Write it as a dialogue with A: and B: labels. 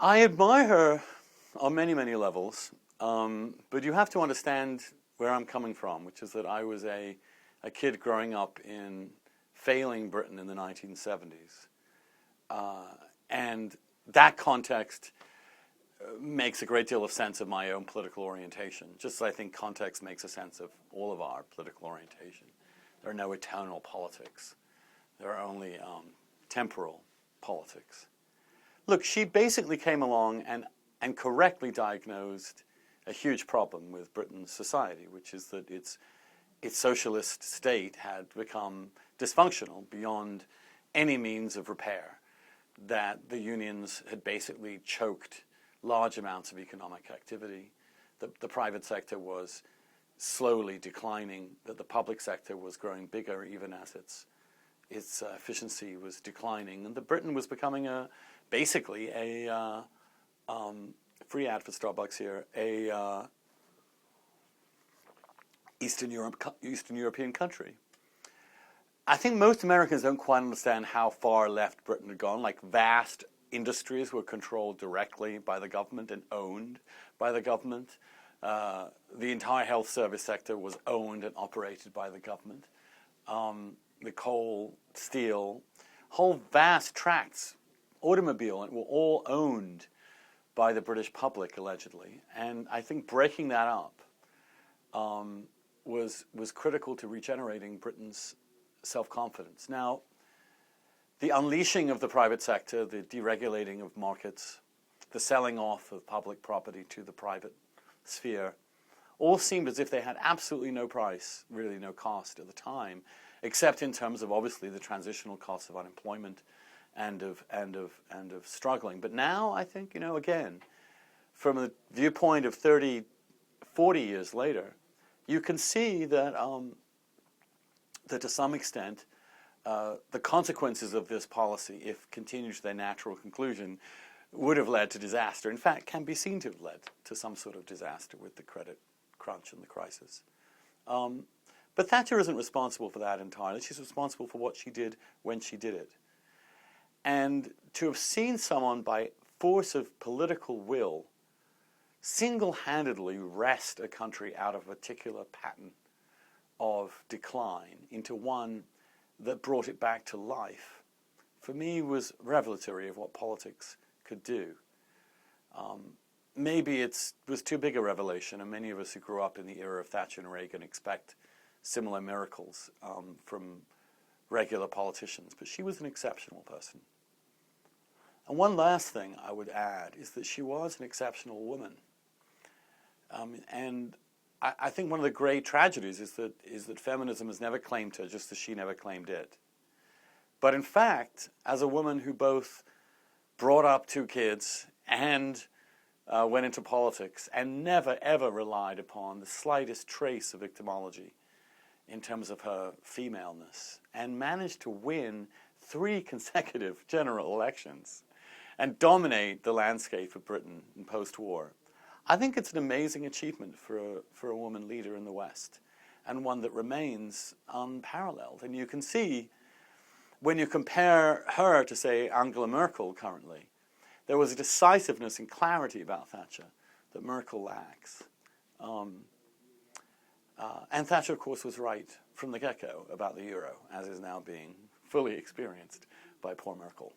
A: I admire her on many, many levels, but you have to understand where I'm coming from, which is that I was a kid growing up in failing Britain in the 1970s. And that context makes a great deal of sense of my own political orientation, just as I think context makes a sense of all of our political orientation. There are no eternal politics. There are only temporal politics. Look, she basically came along and correctly diagnosed a huge problem with Britain's society, which is that its socialist state had become dysfunctional beyond any means of repair, that the unions had basically choked large amounts of economic activity, the private sector was slowly declining, that the public sector was growing bigger even as its efficiency was declining, and that Britain was becoming basically a free ad for Starbucks here, a Eastern European country. I think most Americans don't quite understand how far left Britain had gone. Like, vast industries were controlled directly by the government and owned by the government. The entire health service sector was owned and operated by the government. The coal, steel, whole vast tracts, automobile, were all owned by the British public, allegedly. And I think breaking that up was critical to regenerating Britain's self-confidence. Now, the unleashing of the private sector, the deregulating of markets, the selling off of public property to the private sphere, all seemed as if they had absolutely no price, really no cost at the time, except in terms of obviously the transitional costs of unemployment and of struggling. But now I think, again, from a viewpoint of 30, 40 years later, you can see that that to some extent the consequences of this policy, if continued to their natural conclusion, would have led to disaster. In fact, can be seen to have led to some sort of disaster with the credit crunch and the crisis. But Thatcher isn't responsible for that entirely. She's responsible for what she did when she did it. And to have seen someone, by force of political will, single-handedly wrest a country out of a particular pattern of decline into one that brought it back to life, for me was revelatory of what politics could do. Maybe it was too big a revelation, and many of us who grew up in the era of Thatcher and Reagan expect similar miracles from regular politicians, but she was an exceptional person. And one last thing I would add is that she was an exceptional woman. And I think one of the great tragedies is that feminism has never claimed her, just as she never claimed it. But in fact, as a woman who both brought up 2 kids and went into politics and never, ever relied upon the slightest trace of victimology in terms of her femaleness, and managed to win 3 consecutive general elections and dominate the landscape of Britain in post-war, I think it's an amazing achievement for a woman leader in the West, and one that remains unparalleled. And you can see, when you compare her to, say, Angela Merkel currently, there was a decisiveness and clarity about Thatcher that Merkel lacks. And Thatcher, of course, was right from the get-go about the euro, as is now being fully experienced by poor Merkel.